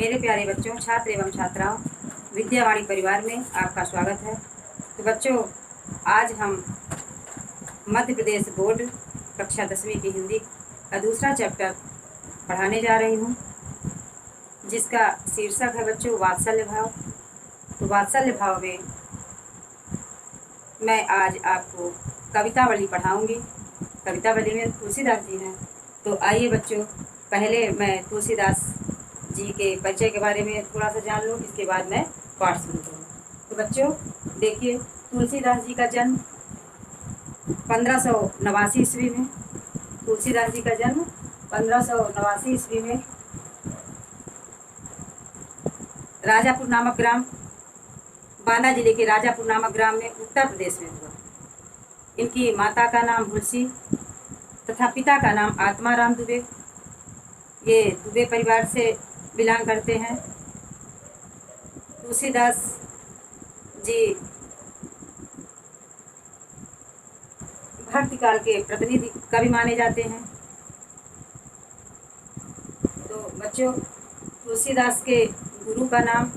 मेरे प्यारे बच्चों, छात्र एवं छात्राओं, विद्यावाणी परिवार में आपका स्वागत है। तो बच्चों, आज हम मध्य प्रदेश बोर्ड कक्षा 10वीं की हिंदी का दूसरा चैप्टर पढ़ाने जा रही हूँ, जिसका शीर्षक है बच्चों वात्सल्य भाव। तो वात्सल्य भाव में मैं आज आपको कवितावली पढ़ाऊँगी। कवितावली में तुलसीदास जी हैं। तो आइए बच्चों, पहले मैं तुलसीदास जी के परिचय के बारे में थोड़ा सा जान लूँ, इसके बाद मैं पाठ शुरू करूँ। तो बच्चों देखिए, तुलसीदास जी का जन्म 1589 ईस्वी में। तुलसीदास जी का जन्म 1589 ईस्वी में राजापुर नामक ग्राम, बांदा जिले के राजापुर नामक ग्राम में उत्तर प्रदेश में हुआ। इनकी माता का नाम हुलसी तथा पिता का नाम आत्माराम दुबे। ये दुबे परिवार से बिलोंग करते हैं। तुलसीदास जी भक्ति काल के प्रतिनिधि कवि माने जाते हैं। तो बच्चों, तुलसीदास के गुरु का नाम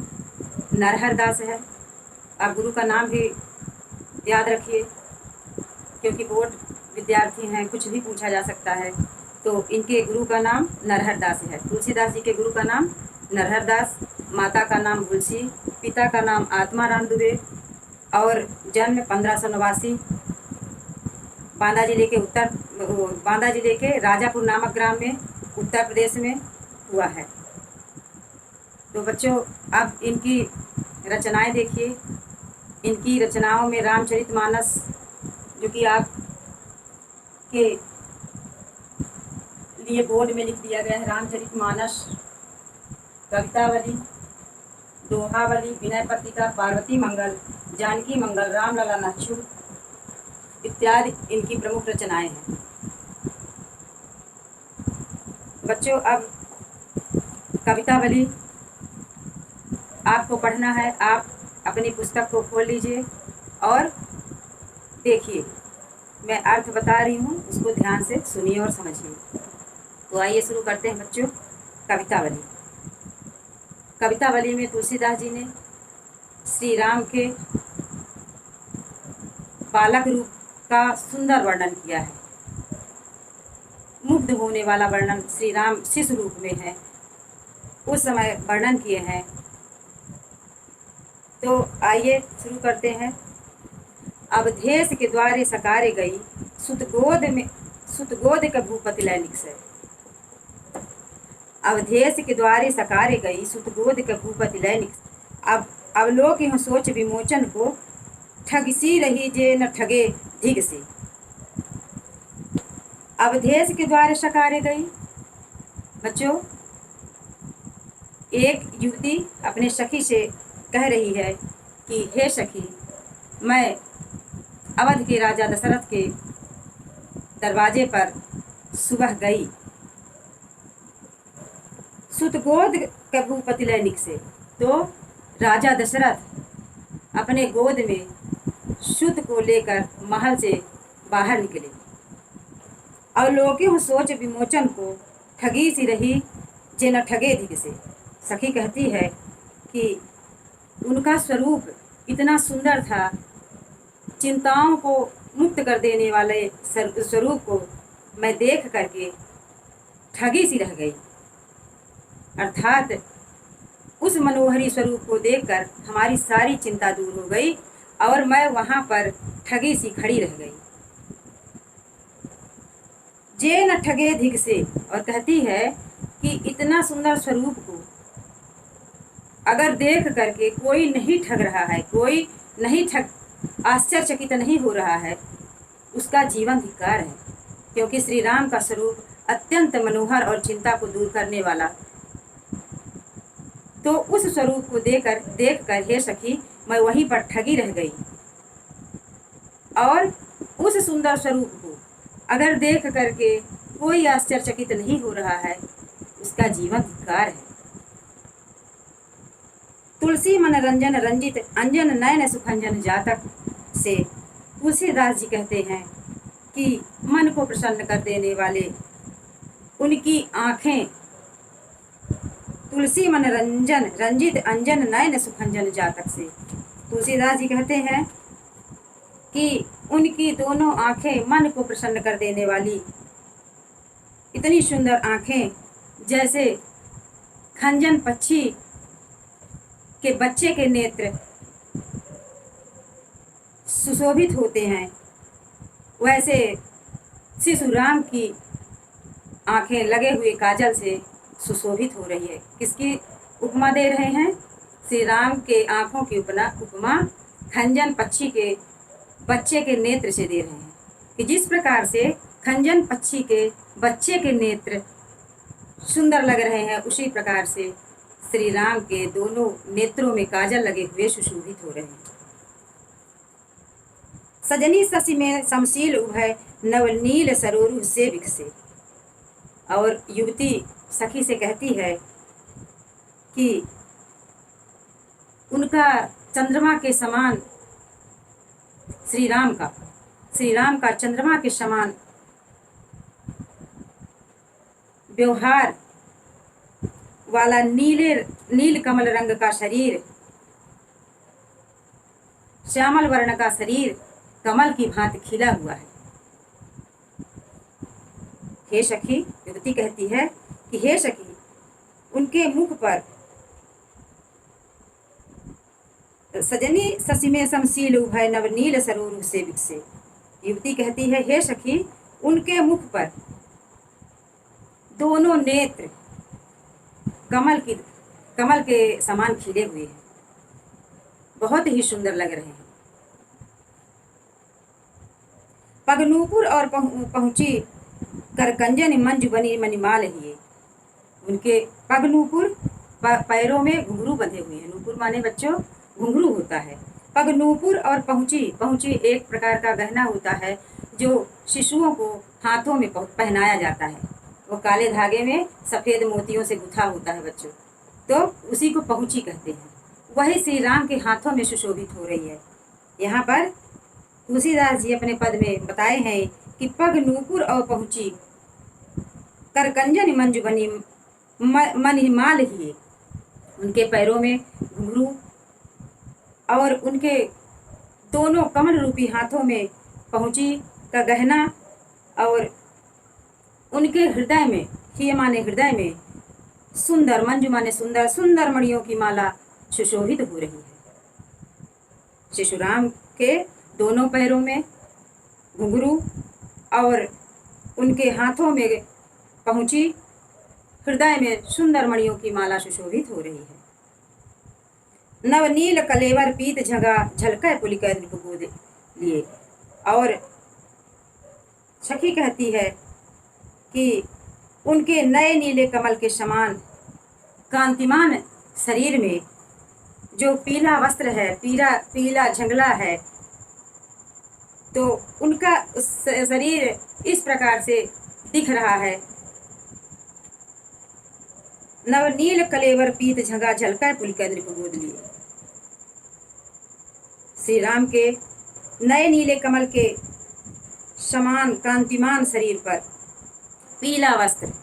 नरहर दास है। आप गुरु का नाम भी याद रखिए, क्योंकि बोर्ड विद्यार्थी हैं, कुछ भी पूछा जा सकता है। तो इनके गुरु का नाम नरहर दास है। तुलसीदास जी के गुरु का नाम नरहर दास, माता का नाम हुलसी, पिता का नाम आत्माराम दुबे और जन्म 1589 बांदा जिले के राजापुर नामक ग्राम में उत्तर प्रदेश में हुआ है। तो बच्चों, अब इनकी रचनाएं देखिए। इनकी रचनाओं में रामचरितमानस, जो कि आप के लिए बोर्ड में लिख दिया गया है, रामचरितमानस, कवितावली, दोहावली, विनय पत्रिका, पार्वती मंगल, जानकी मंगल, रामलला नच्छू इत्यादि इनकी प्रमुख रचनाएं हैं। बच्चों, अब कवितावली आपको पढ़ना है। आप अपनी पुस्तक को खोल लीजिए और देखिए, मैं अर्थ बता रही हूँ, उसको ध्यान से सुनिए और समझिए। तो आइए शुरू करते हैं बच्चों कवितावली। कवितावली में तुलसीदास जी ने श्री राम के बालक रूप का सुंदर वर्णन किया है। मुग्ध होने वाला वर्णन श्री राम शिशु रूप में है, उस समय वर्णन किए हैं। तो आइए शुरू करते हैं। अवधेश के द्वारे सकारे गई, सुत गोद का भूपति लैनिक से। अवधेश के द्वारे सकारे गई, सुत गोद का भूपति लैनिक। अब अवलोक यह सोच विमोचन को, ठग सी रही जे न ठगे धिग से। अवधेश के द्वारे सकारे गई। बच्चों, एक युवती अपने सखी से कह रही है कि हे सखी, मैं अवध के राजा दशरथ के दरवाजे पर सुबह गई, सुतगोद के भूपति लैनिक से। तो राजा दशरथ अपने गोद में सुत को लेकर महल से बाहर निकले। अवलोक्य सोच विमोचन को, ठगी सी रही जे न ठगे धिग से। सखी कहती है कि उनका स्वरूप इतना सुंदर था, चिंताओं को मुक्त कर देने वाले स्वरूप को मैं देख करके ठगी सी रह गई। अर्थात उस मनोहरी स्वरूप को देखकर हमारी सारी चिंता दूर हो गई और मैं वहाँ पर ठगी सी खड़ी रह गई। जे न ठगे धिग से, और कहती है कि इतना सुंदर स्वरूप को अगर देख करके कोई नहीं ठग रहा है, कोई नहीं आश्चर्यचकित नहीं हो रहा है, उसका जीवन धिक्कार है। क्योंकि श्री राम का स्वरूप अत्यंत मनोहर और चिंता को दूर करने वाला। तो उस स्वरूप को देखकर हे सखी, मैं वहीं पर ठगी रह गई। और उस सुंदर स्वरूप को अगर देख करके कोई आश्चर्यचकित नहीं हो रहा है, उसका जीवन धिक्कार है। तुलसी मन रंजन रंजित, अंजन नयन सुखंजन जातक से तुलसीदास जी कहते हैं कि मन को प्रसन्न कर देने वाले उनकी आँखें तुलसी मन रंजन रंजित अंजन नयन सुखंजन जातक से। तुलसीदास जी कहते हैं कि उनकी दोनों आंखें मन को प्रसन्न कर देने वाली, इतनी सुंदर आंखें जैसे खंजन पक्षी के बच्चे के नेत्र सुशोभित होते हैं, वैसे शिशु राम की आंखें लगे हुए काजल से सुशोभित हो रही है। किसकी उपमा दे रहे हैं? श्री राम के आंखों की उपमा खंजन पक्षी के बच्चे के नेत्र से दे रहे हैं कि जिस प्रकार से खंजन पक्षी के बच्चे के नेत्र सुंदर लग रहे हैं, उसी प्रकार से श्री राम के दोनों नेत्रों में काजल लगे हुए सुशोभित हो रहे हैं। सजनी शशि में समशील उभय नवनील सरोरु से विकसे। और युवती सखी से कहती है कि उनका चंद्रमा के समान श्री राम का चंद्रमा के समान व्यवहार वाला नील कमल रंग का शरीर, श्यामल वर्ण का शरीर कमल की भांति खिला हुआ है। हे सखी, युवती कहती है कि हे सखी, उनके मुख पर सजनी शशि में समशील उभय नवनील सरोरु से विकसे। युवती कहती है हे सखी, उनके मुख पर दोनों नेत्र कमल के समान खिले हुए हैं, बहुत ही सुंदर लग रहे हैं। पगनूपुर और पहुंची करकंजन मंजू बनी मणिमाल हिए। उनके पगनूपुर पैरों में घुंघरू बंधे हुए हैं। नूपुर माने बच्चों घुंघरू होता है। पगनूपुर और पहुंची एक प्रकार का गहना होता है जो शिशुओं को हाथों में पहनाया जाता है। वो काले धागे में सफेद मोतियों से गुथा होता है बच्चों, तो उसी को पहुंची कहते हैं। वही श्री राम के हाथों में सुशोभित हो रही है। यहाँ पर तुलसीदास जी अपने पद में बताए हैं कि पग नूपुर और पहुंची करकंजन मंजू बनी मणिमाल ही। उनके पैरों में घुंघरू और उनके दोनों कमल रूपी हाथों में पहुंची का गहना, और उनके हृदय में, हिय माने हृदय में, सुंदर, मंजू माने सुंदर, सुंदर मणियों की माला सुशोभित हो रही है। शिशुराम के दोनों पैरों में घुंघरू और उनके हाथों में पहुंची, हृदय में सुंदर मणियों की माला सुशोभित हो रही है। नवनील कलेवर पीत झगा झलका पुलिका नृप गोद लिए। और सखी कहती है कि उनके नए नीले कमल के समान कांतिमान शरीर में जो पीला वस्त्र है, पीला झंगला है, तो उनका शरीर इस प्रकार से दिख रहा है। नवनील कलेवर पीत झगा झलका पुलिका नृप गोद लिए। श्री राम के नए नीले कमल के समान कांतिमान शरीर पर पीला वस्त्र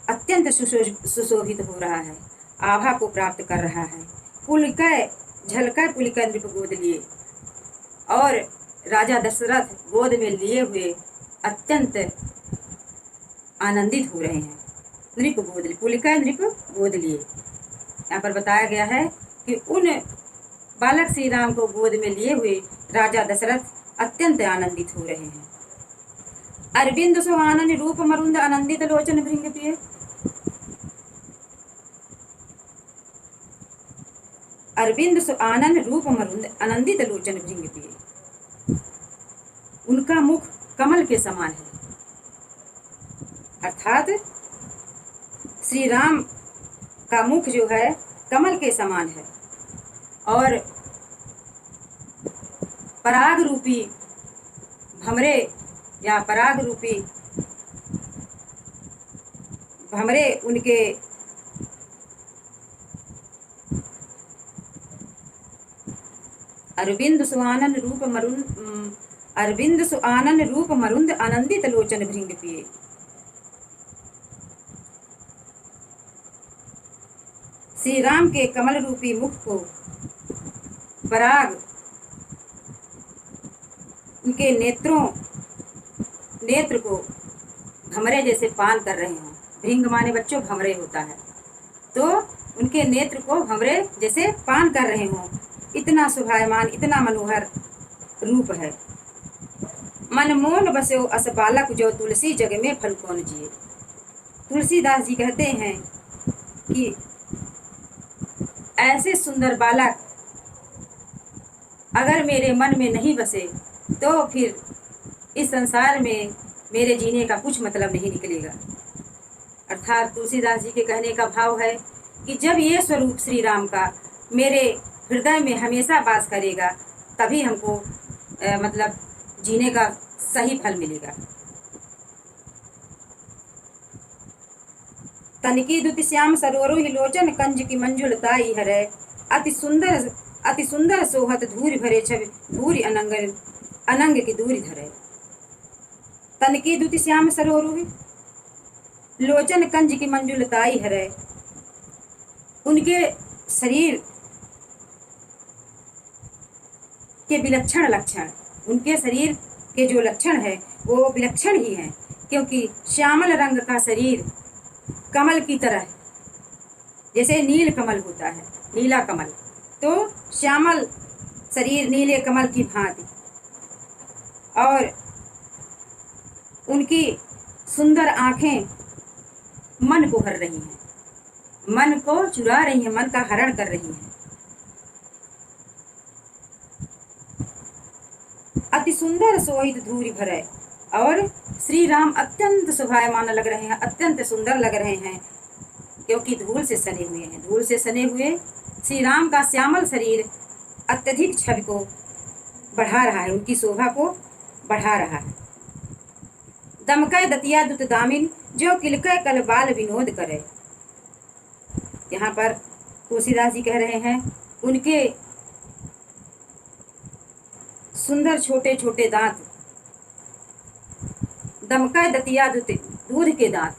अत्यंत सुशोभित हो रहा है, आभा को प्राप्त कर रहा है। पुलिका झलका पुलिका नृप गोद लिए, और राजा दशरथ गोद में लिए हुए अत्यंत आनंदित हो रहे हैं। नृप गोद लिए, पुलिका नृप गोद लिए। यहाँ पर बताया गया है कि उन बालक श्री राम को गोद में लिए हुए राजा दशरथ अत्यंत आनंदित हो रहे हैं। अरविंद सो आनंद रूप मरुंद आनंदित लोचन भृंग पिए। अरविंद सो आनंद रूप मरुंद आनंदित लोचन भृंग पिए। उनका मुख कमल के समान है, अर्थात श्री राम का मुख जो है कमल के समान है, और पराग रूपी भमरे या पराग रूपी भमरे उनके अरविंद सुआनन रूप मरुंद आनंदित लोचन भृंग पिए। श्री राम के कमल रूपी मुख को पराग उनके नेत्र को भंवरे जैसे पान कर रहे हों। भृंग माने बच्चों भंवरे होता है, तो उनके नेत्र को भंवरे जैसे पान कर रहे हों। इतना शोभायमान, इतना मनोहर रूप है। मन मोन बसो अस बालक जो तुलसी जग में फल कौन जिए। तुलसीदास जी कहते हैं कि ऐसे सुंदर बालक अगर मेरे मन में नहीं बसे तो फिर इस संसार में मेरे जीने का कुछ मतलब नहीं निकलेगा। अर्थात तुलसीदास जी के कहने का भाव है कि जब ये स्वरूप श्री राम का मेरे हृदय में हमेशा वास करेगा तभी हमको मतलब जीने का सही फल मिलेगा। तनिकी दुति श्याम सरोरु ही लोचन कंज की मंजुलताई हरे। अति सुंदर सोहत धूरि भरे छवि धूरि अनंग की दूरी धरे। तनिकी दुति श्याम सरोरु ही लोचन कंज की मंजुलताई हरे। उनके शरीर के विलक्षण लक्षण, उनके शरीर के जो लक्षण है वो विलक्षण ही हैं, क्योंकि श्यामल रंग का शरीर कमल की तरह, जैसे नील कमल होता है, नीला कमल, तो श्यामल शरीर नीले कमल की भांति, और उनकी सुंदर आंखें मन को हर रही हैं, मन को चुरा रही हैं, मन का हरण कर रही हैं। अति सुंदर सोहित धूरि भरे, और श्री राम अत्यंत शोभायमान लग रहे हैं, अत्यंत सुंदर लग रहे हैं, क्योंकि धूल से सने हुए हैं। धूल से सने हुए श्री राम का श्यामल शरीर अत्यधिक छवि को बढ़ा रहा है, उनकी शोभा को बढ़ा रहा है। दमकय दतिया दुत दामिन जो किलकय कल बाल विनोद करे। यहाँ पर तुलसीदास जी कह रहे हैं उनके सुंदर छोटे छोटे दांत, दमकय दतिया दूध के दांत,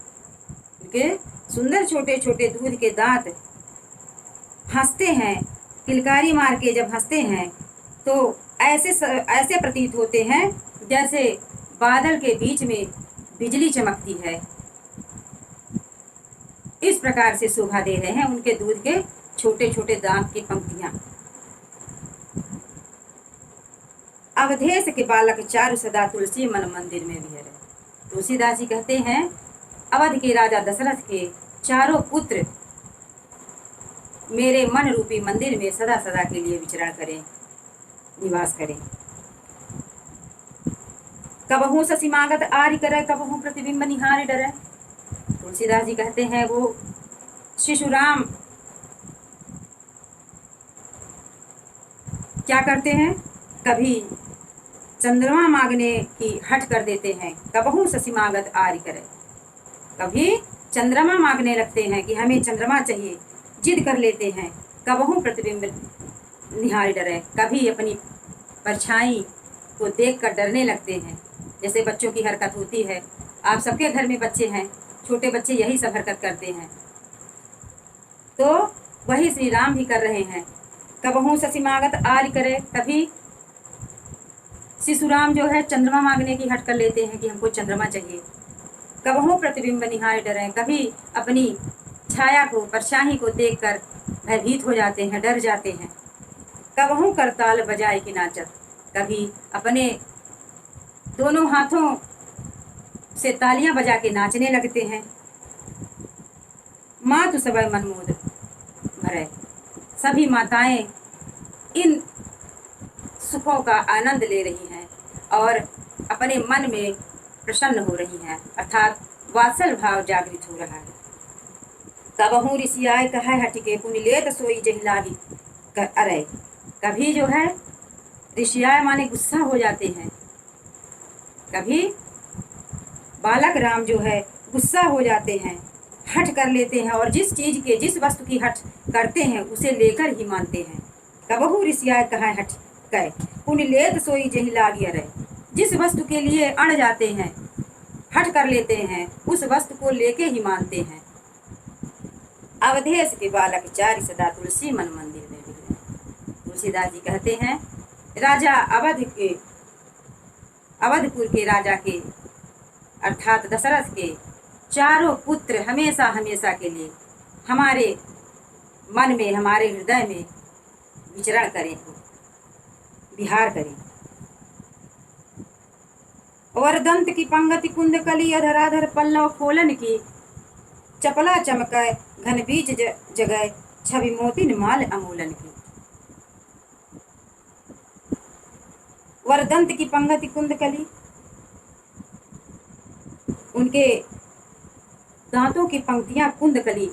उनके सुंदर छोटे छोटे दूध के दांत हंसते हैं, किलकारी मार के जब हंसते हैं तो ऐसे प्रतीत होते हैं जैसे बादल के बीच में बिजली चमकती है। इस प्रकार से शोभा दे रहे हैं उनके दूध के छोटे छोटे दांत की पंक्तियां। अवधेश के बालक चारु सदा तुलसी मन मंदिर में विहरे। तुलसीदास जी कहते हैं अवध के राजा दशरथ के चारों पुत्र मेरे मन रूपी मंदिर में सदा सदा के लिए विचरण करें, निवास करें। कबहू ससीमागत आर्य करे, कबहू प्रतिबिंब निहार डरे। तुलसीदास जी कहते हैं वो शिशुराम क्या करते हैं, कभी चंद्रमा मांगने की हट कर देते हैं, कबहू ससीमागत आर्य करे, कभी चंद्रमा मांगने लगते हैं कि हमें चंद्रमा चाहिए, जिद कर लेते हैं। कबहू प्रतिबिंब निहार डरे, कभी अपनी परछाई को देखकर डरने लगते हैं, जैसे बच्चों की हरकत होती है। आप सबके घर में बच्चे हैं, छोटे बच्चे यही सब हरकत करते हैं, तो वही श्री राम भी कर रहे हैं। कबहू ससीमागत आर्य करे, कभी शिशुराम जो है चंद्रमा मांगने की हट कर लेते हैं कि हमको चंद्रमा चाहिए। कबहू प्रतिबिंब निहार डरे, कभी अपनी छाया को, परछाई को देखकर भयभीत हो जाते हैं, डर जाते हैं। कबहू करताल बजाए की नाचत, कभी अपने दोनों हाथों से तालियां बजा के नाचने लगते हैं। मातु सबय मनमोद भरे, सभी माताएं इन सुखों का आनंद ले रही हैं और अपने मन में प्रसन्न हो रही हैं, अर्थात वात्सल भाव जागृत हो रहा है। कबहू ऋषियाय कहा हटिके पुनि लेत सोई जहि लागी अरे, कभी जो है ऋषियाय माने गुस्सा हो जाते हैं, कभी बालक राम जो है गुस्सा हो जाते हैं, हट कर लेते हैं और जिस चीज के, जिस वस्तु की हट करते हैं उसे लेकर ही मानते हैं। कबहू ऋषियाय कहा हट गए पुनि लेत सोई जहि लागी अरे, जिस वस्तु के लिए अड़ जाते हैं, हट कर लेते हैं, उस वस्तु को लेके ही मानते हैं। अवधेश के बालक चारि सदा तुलसी मन मंदिर में बिगड़े। तुलसीदास जी कहते हैं राजा अवधपुर के राजा के अर्थात दशरथ के चारों पुत्र हमेशा हमेशा के लिए हमारे मन में, हमारे हृदय में विचरण करें, विहार करें। वरदंत की पंगति कुंद कली अधराधर पल्लव खोलन की, चपला चमकै घन बीज जगह छवि मोतिन माल अमूलन की। वरदंत की पंगति कुंद कली, उनके दांतों की पंक्तियां कुंदकली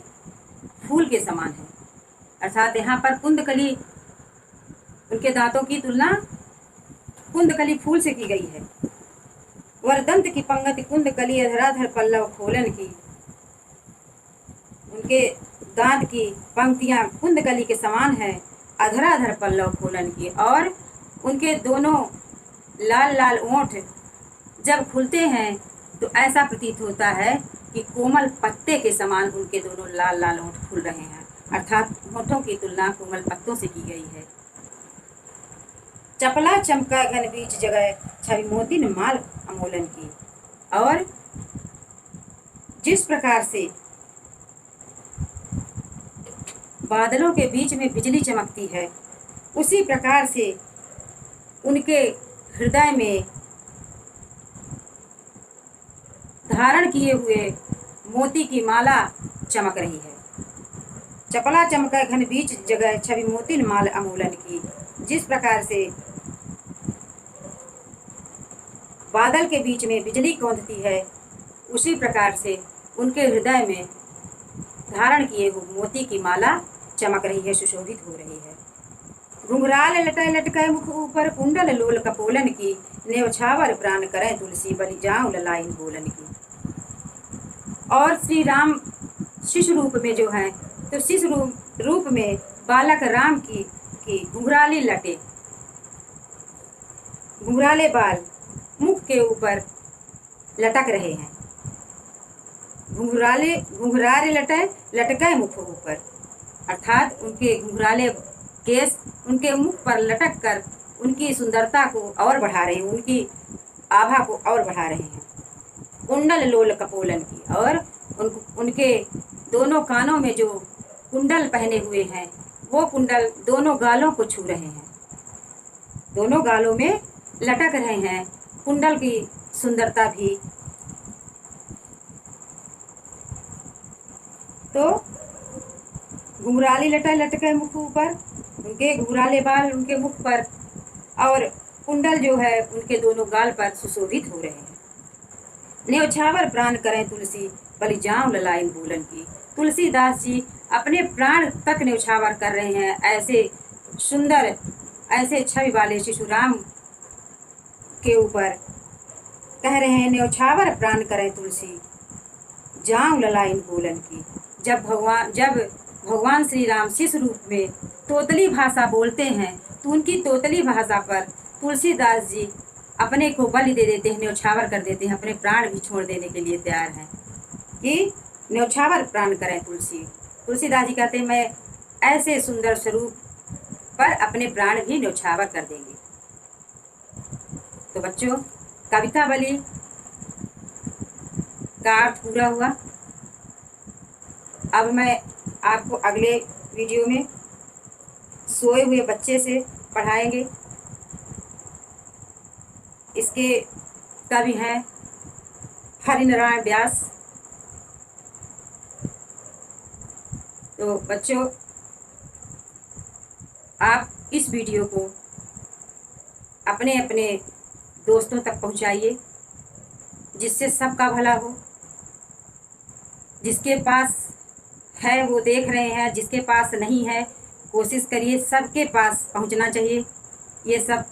फूल के समान है। अर्थात यहाँ पर कुंदकली, उनके दांतों की तुलना कुंदकली फूल से की गई है। वरदंत की पंगति कुंदकली अधराधर पल्लव खोलन की, उनके दांत की पंक्तियां कुंदकली के समान है, अधराधर पल्लव खोलन की। और उनके दोनों लाल लाल ओंठ जब खुलते हैं तो ऐसा प्रतीत होता है कि कोमल पत्ते के समान उनके दोनों लाल लाल ओंठ खुल रहे हैं। अर्थात होठों की तुलना कोमल पत्तों से की गई है। चपला चमका घन बीज जगह छवि मोतिन माल अमोलन की। और जिस प्रकार से बादलों के बीच में बिजली चमकती है, उसी प्रकार से उनके हृदय में धारण किए हुए मोती की माला चमक रही है। चपला चमका घन बीच जगह छवि मोतिन माल अमूलन की। जिस प्रकार से बादल के बीच में बिजली कौंधती है, उसी प्रकार से उनके हृदय में धारण किए हुए मोती की माला चमक रही है, सुशोभित हो रही है। घुंघराल लटय लटकय मुख ऊपर कुंडल लोल कपोलन की, न्यौछावर प्राण करें तुलसी बलि जाऊं ललाइन बोलन की। और श्री राम शिशु रूप में जो है, तो शिशु रूप में बालक राम की घुंघराले लटे, घुंघराले बाल मुख के ऊपर लटक रहे हैं। घुंघराले लटके मुख ऊपर, अर्थात उनके घुंघराले केस उनके मुख पर लटक कर उनकी सुंदरता को और बढ़ा रहे हैं, उनकी आभा को और बढ़ा रहे हैं। कुंडल लोल कपोलन की, और उनके दोनों कानों में जो कुंडल पहने हुए हैं, वो कुंडल दोनों गालों को छू रहे हैं, दोनों गालों में लटक रहे हैं। कुंडल की सुंदरता भी तो घुंघराली लटय लटके मुख ऊपर, उनके घुंघराले बाल उनके मुख पर, और कुंडल जो है उनके दोनों गाल पर सुशोभित हो रहे हैं। न्यौछावर प्राण करें तुलसी बलि जाऊं ललाइन बोलन की। तुलसीदास जी अपने प्राण तक न्यौछावर कर रहे हैं, ऐसे सुंदर, ऐसे छवि वाले शिशु राम के ऊपर कह रहे हैं, न्यौछावर प्राण करें तुलसी जाऊं ललाइन बोलन की। जब भगवान श्री राम शिशु रूप में तोतली भाषा बोलते हैं, तो उनकी तोतली भाषा पर तुलसीदास जी अपने को बलि दे देते हैं, न्यौछावर कर देते हैं, अपने प्राण भी छोड़ देने के लिए तैयार हैं कि न्यौछावर प्राण करें तुलसी। तुलसीदास जी कहते हैं, मैं ऐसे सुंदर स्वरूप पर अपने प्राण भी न्यौछावर कर देंगे। तो बच्चों, कविता बलि का अर्थ पूरा हुआ। अब मैं आपको अगले वीडियो में सोए हुए बच्चे से पढ़ाएंगे। इसके कवि हैं हरिनारायण व्यास। तो बच्चों, आप इस वीडियो को अपने अपने दोस्तों तक पहुंचाइए, जिससे सबका भला हो। जिसके पास है वो देख रहे हैं, जिसके पास नहीं है कोशिश करिए, सबके पास पहुंचना चाहिए। ये सब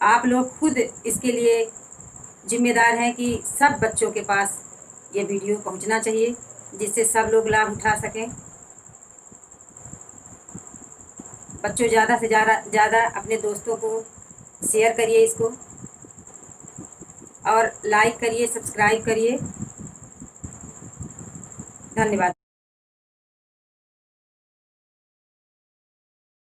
आप लोग खुद इसके लिए जिम्मेदार हैं कि सब बच्चों के पास ये वीडियो पहुंचना चाहिए, जिससे सब लोग लाभ उठा सकें। बच्चों, ज़्यादा से ज़्यादा अपने दोस्तों को शेयर करिए इसको, और लाइक करिए, सब्सक्राइब करिए। धन्यवाद।